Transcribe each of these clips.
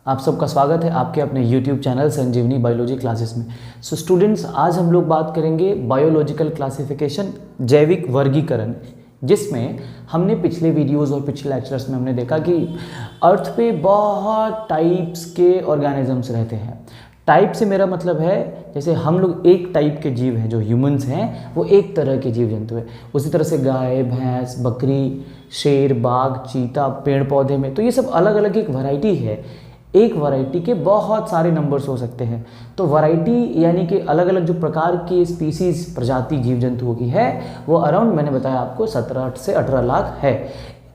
आप सबका स्वागत है आपके अपने YouTube चैनल संजीवनी बायोलॉजी क्लासेस में। सो स्टूडेंट्स, आज हम लोग बात करेंगे बायोलॉजिकल क्लासिफिकेशन, जैविक वर्गीकरण, जिसमें हमने पिछले वीडियोस और पिछले लेक्चर्स में हमने देखा कि अर्थ पे बहुत टाइप्स के ऑर्गेनिजम्स रहते हैं। टाइप से मेरा मतलब है जैसे हम लोग एक टाइप के जीव हैं, जो ह्यूमंस हैं वो एक तरह के जीव जंतु है। उसी तरह से गाय, भैंस, बकरी, शेर, बाघ, चीता, पेड़ पौधे में, तो ये सब अलग अलग एक वैरायटी है। एक वैरायटी के बहुत सारे नंबर्स हो सकते हैं। तो वैरायटी यानी कि अलग अलग जो प्रकार की स्पीसीज, प्रजाति जीव जंतुओं की है, वो अराउंड मैंने बताया आपको 17 से 18 लाख है।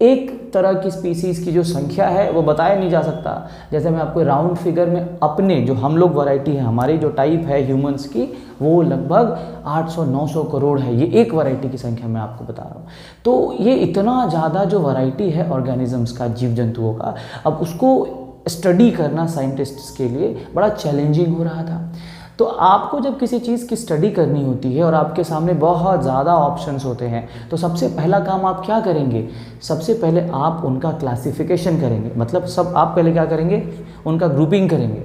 एक तरह की स्पीसीज़ की जो संख्या है वो बताया नहीं जा सकता। जैसे मैं आपको राउंड फिगर में अपने जो हम लोग वैरायटी है, हमारी जो टाइप है ह्यूमंस की, वो लगभग 800-900 करोड़ है। ये एक वैरायटी की संख्या मैं आपको बता रहा हूँ। तो ये इतना ज़्यादा जो वैरायटी है ऑर्गेनिजम्स का, जीव जंतुओं का, अब उसको स्टडी करना साइंटिस्ट्स के लिए बड़ा चैलेंजिंग हो रहा था। तो आपको जब किसी चीज़ की स्टडी करनी होती है और आपके सामने बहुत ज़्यादा ऑप्शंस होते हैं, तो सबसे पहला काम आप क्या करेंगे? सबसे पहले आप उनका क्लासिफिकेशन करेंगे। मतलब सब आप पहले क्या करेंगे? उनका ग्रुपिंग करेंगे।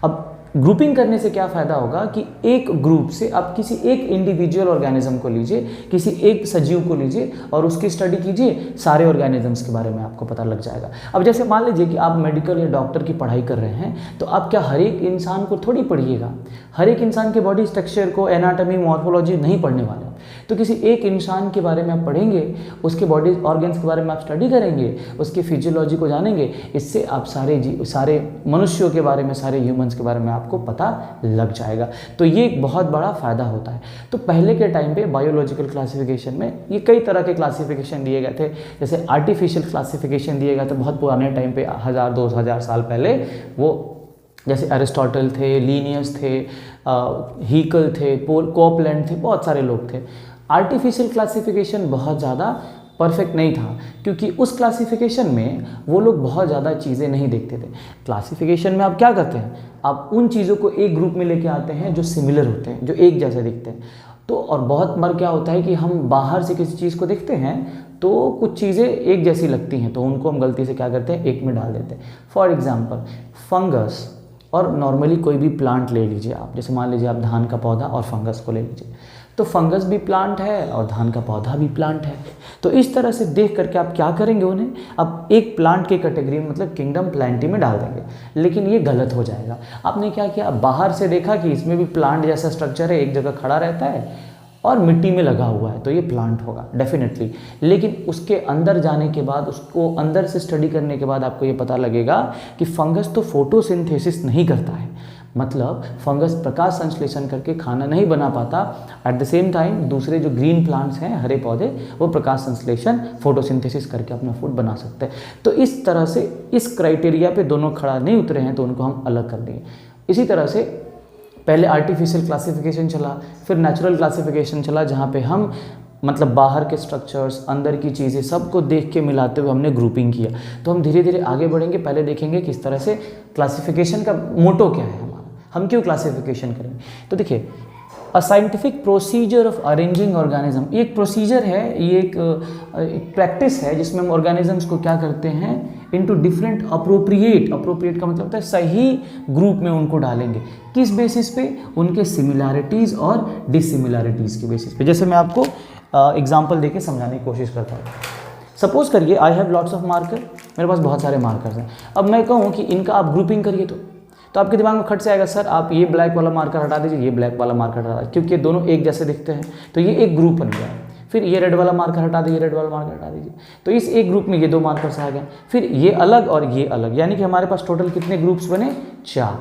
अब ग्रुपिंग करने से क्या फ़ायदा होगा कि एक ग्रुप से आप किसी एक इंडिविजुअल ऑर्गेनिज्म को लीजिए, किसी एक सजीव को लीजिए और उसकी स्टडी कीजिए, सारे ऑर्गेनिजम्स के बारे में आपको पता लग जाएगा। अब जैसे मान लीजिए कि आप मेडिकल या डॉक्टर की पढ़ाई कर रहे हैं, तो आप क्या हर एक इंसान को थोड़ी पढ़िएगा? हर एक इंसान के बॉडी स्ट्रक्चर को, एनाटॉमी, मॉर्फोलॉजी नहीं पढ़ने वाले। तो किसी एक इंसान के बारे में आप पढ़ेंगे, उसके बॉडी ऑर्गन्स के बारे में आप स्टडी करेंगे, उसकी फिजियोलॉजी को जानेंगे। इससे आप सारे मनुष्यों के बारे में, सारे ह्यूमंस के बारे में आपको पता लग जाएगा। तो ये एक बहुत बड़ा फ़ायदा होता है। तो पहले के टाइम पे बायोलॉजिकल क्लासिफिकेशन में ये कई तरह के क्लासिफिकेशन दिए गए थे। जैसे आर्टिफिशियल क्लासिफिकेशन दिए गए थे बहुत पुराने टाइम पे, 1000-2000 साल पहले। वो जैसे अरिस्टोटल थे, लीनियस थे, हीकल थे, कोपलैंड थे, बहुत सारे लोग थे। आर्टिफिशियल क्लासिफिकेशन बहुत ज़्यादा परफेक्ट नहीं था, क्योंकि उस क्लासिफिकेशन में वो लोग बहुत ज़्यादा चीज़ें नहीं देखते थे। क्लासिफिकेशन में आप क्या करते हैं? आप उन चीज़ों को एक ग्रुप में लेके आते हैं जो सिमिलर होते हैं, जो एक जैसे दिखते हैं। तो और बहुत बार क्या होता है कि हम बाहर से किसी चीज़ को देखते हैं तो कुछ चीज़ें एक जैसी लगती हैं, तो उनको हम गलती से क्या करते हैं? एक में डाल देते हैं। फॉर एग्जाम्पल फंगस और नॉर्मली कोई भी प्लांट ले लीजिए आप, जैसे मान लीजिए आप धान का पौधा और फंगस को ले लीजिए, तो फंगस भी प्लांट है और धान का पौधा भी प्लांट है। तो इस तरह से देख करके आप क्या करेंगे? उन्हें अब एक प्लांट के कैटेगरी में, मतलब किंगडम प्लांटी में डाल देंगे। लेकिन ये गलत हो जाएगा। आपने क्या किया? बाहर से देखा कि इसमें भी प्लांट जैसा स्ट्रक्चर है, एक जगह खड़ा रहता है और मिट्टी में लगा हुआ है, तो ये प्लांट होगा डेफिनेटली। लेकिन उसके अंदर जाने के बाद, उसको अंदर से स्टडी करने के बाद आपको ये पता लगेगा कि फंगस तो फोटोसिंथेसिस नहीं करता है। मतलब फंगस प्रकाश संश्लेषण करके खाना नहीं बना पाता। एट द सेम टाइम दूसरे जो ग्रीन प्लांट्स हैं, हरे पौधे, वो प्रकाश संश्लेषण, फोटोसिंथेसिस करके अपना फूड बना सकते हैं। तो इस तरह से इस क्राइटेरिया पे दोनों खड़ा नहीं उतरे हैं, तो उनको हम अलग कर देंगे। इसी तरह से पहले आर्टिफिशियल क्लासिफिकेशन चला, फिर नेचुरल क्लासिफिकेशन चला, जहाँ पे हम मतलब बाहर के स्ट्रक्चर्स, अंदर की चीज़ें सबको देख के मिलाते हुए हमने ग्रुपिंग किया। तो हम धीरे धीरे आगे बढ़ेंगे। पहले देखेंगे किस तरह से क्लासिफिकेशन का मोटो क्या है, हम क्यों क्लासिफिकेशन करेंगे। तो देखिए, a scientific procedure of arranging organism, ये एक प्रोसीजर है, ये एक प्रैक्टिस है जिसमें हम ऑर्गेनिजम्स को क्या करते हैं? इनटू डिफरेंट अप्रोप्रिएट का मतलब होता है सही ग्रुप में उनको डालेंगे। किस बेसिस पे? उनके सिमिलैरिटीज़ और डिसिमिलैरिटीज़ के बेसिस पे। जैसे मैं आपको एग्जांपल देके समझाने की कोशिश करता हूँ। सपोज करिए I have lots of marker, मेरे पास बहुत सारे मार्कर्स हैं। अब मैं कहूँ कि इनका आप ग्रुपिंग करिए, तो आपके दिमाग में खट से आएगा, सर आप ये ब्लैक वाला मार्कर हटा दीजिए, ये ब्लैक वाला मार्कर हटा दीजिए, क्योंकि दोनों एक जैसे दिखते हैं, तो ये एक ग्रुप बन गया। फिर ये रेड वाला मार्कर हटा दीजिए, रेड वाला मार्कर हटा दीजिए, तो इस एक ग्रुप में ये दो मार्कर्स आ गए। फिर ये अलग और ये अलग, यानी कि हमारे पास टोटल कितने ग्रुप्स बने? 4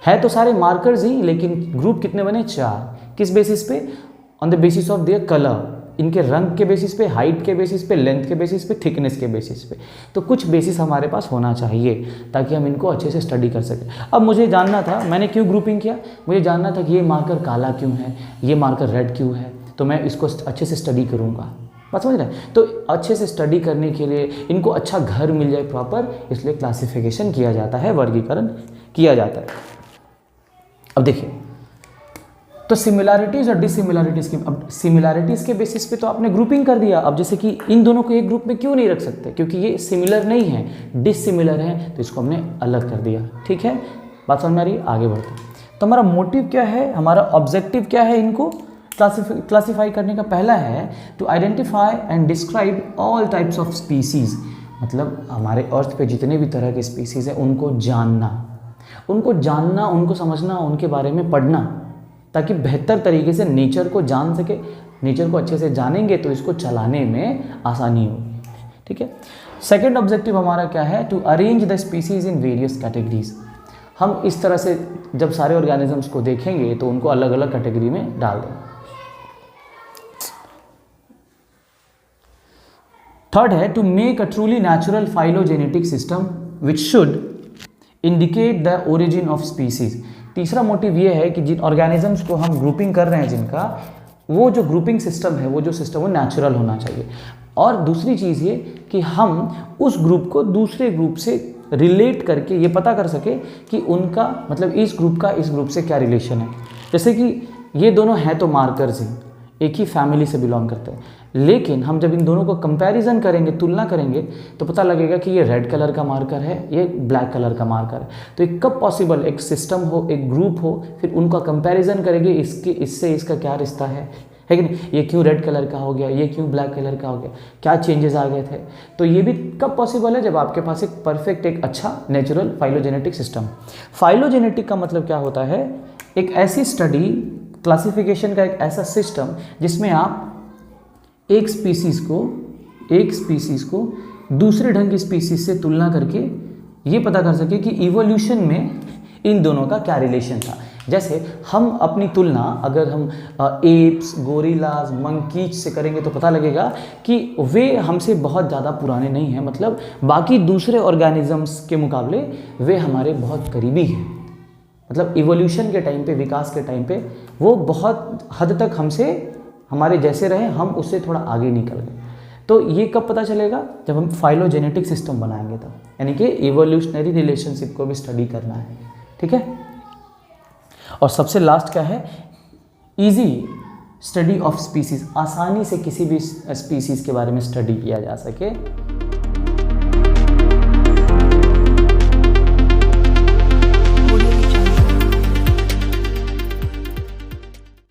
है। तो सारे मार्कर्स ही, लेकिन ग्रुप कितने बने? 4। किस बेसिस पे? On the basis of their colour, इनके रंग के बेसिस पे, हाइट के बेसिस पे, लेंथ के बेसिस पे, थिकनेस के बेसिस पे। तो कुछ बेसिस हमारे पास होना चाहिए ताकि हम इनको अच्छे से स्टडी कर सकें। अब मुझे जानना था, मैंने क्यों ग्रुपिंग किया? मुझे जानना था कि ये मार्कर काला क्यों है, ये मार्कर रेड क्यों है, तो मैं इसको अच्छे से स्टडी करूँगा। बात समझ रहे हैं? तो अच्छे से स्टडी करने के लिए इनको अच्छा घर मिल जाए प्रॉपर, इसलिए क्लासिफिकेशन किया जाता है, वर्गीकरण किया जाता है। अब देखिए, तो सिमिलैरिटीज़ और डिसिमिलैरिटीज़ की, अब सिमिलैरिटीज़ के बेसिस पे तो आपने ग्रुपिंग कर दिया। अब जैसे कि इन दोनों को एक ग्रुप में क्यों नहीं रख सकते, क्योंकि ये सिमिलर नहीं है, डिसिमिलर है, तो इसको हमने अलग कर दिया। ठीक है, बात समझ में आ रही है? आगे बढ़ते हैं। तो हमारा मोटिव क्या है, हमारा ऑब्जेक्टिव क्या है इनको क्लासीफाई करने का? पहला है to identify and describe all types of species, मतलब हमारे अर्थ पे जितने भी तरह के स्पीसीज़ हैं उनको जानना, उनको समझना, उनके बारे में पढ़ना, ताकि बेहतर तरीके से नेचर को जान सके। नेचर को अच्छे से जानेंगे तो इसको चलाने में आसानी होगी। ठीक है। सेकेंड ऑब्जेक्टिव हमारा क्या है? To arrange the species in various categories. हम इस तरह से जब सारे ऑर्गेनिजम्स को देखेंगे तो उनको अलग अलग कैटेगरी में डाल देंगे। थर्ड है to make a truly natural phylogenetic system which should indicate the origin of species. तीसरा मोटिव ये है कि जिन ऑर्गेनिजम्स को हम ग्रुपिंग कर रहे हैं, जिनका वो जो ग्रुपिंग सिस्टम है, वो जो सिस्टम वो नेचुरल होना चाहिए। और दूसरी चीज़ ये कि हम उस ग्रुप को दूसरे ग्रुप से रिलेट करके ये पता कर सके कि उनका मतलब इस ग्रुप से क्या रिलेशन है। जैसे कि ये दोनों हैं तो मार्कर्स हैं, एक ही फैमिली से बिलोंग करते हैं, लेकिन हम जब इन दोनों को कंपैरिजन करेंगे, तुलना करेंगे, तो पता लगेगा कि ये रेड कलर का मार्कर है, ये ब्लैक कलर का मार्कर है। तो ये कब पॉसिबल? एक सिस्टम हो, एक ग्रुप हो, फिर उनका कंपैरिजन करेंगे, इससे इसका क्या रिश्ता है कि नहीं? ये क्यों रेड कलर का हो गया, ये क्यों ब्लैक कलर का हो गया, क्या चेंजेस आ गए थे? तो ये भी कब पॉसिबल है? जब आपके पास एक परफेक्ट, एक अच्छा नेचुरल फाइलोजेनेटिक सिस्टम। फाइलोजेनेटिक का मतलब क्या होता है? एक ऐसी स्टडी, क्लासिफिकेशन का एक ऐसा सिस्टम जिसमें आप एक स्पीसीज़ को दूसरे ढंग की स्पीसीज से तुलना करके ये पता कर सके कि इवोल्यूशन में इन दोनों का क्या रिलेशन था। जैसे हम अपनी तुलना अगर हम एप्स, गोरिल्लाज, मंकीज से करेंगे तो पता लगेगा कि वे हमसे बहुत ज़्यादा पुराने नहीं हैं, मतलब बाकी दूसरे ऑर्गेनिजम्स के मुकाबले वे हमारे बहुत करीबी हैं। मतलब इवोल्यूशन के टाइम पे, विकास के टाइम पे वो बहुत हद तक हमसे, हमारे जैसे रहे, हम उससे थोड़ा आगे निकल गए। तो ये कब पता चलेगा? जब हम फाइलोजेनेटिक सिस्टम बनाएंगे तब, यानी कि इवोल्यूशनरी रिलेशनशिप को भी स्टडी करना है। ठीक है। और सबसे लास्ट क्या है? इजी स्टडी ऑफ स्पीसीज, आसानी से किसी भी स्पीसीज के बारे में स्टडी किया जा सके।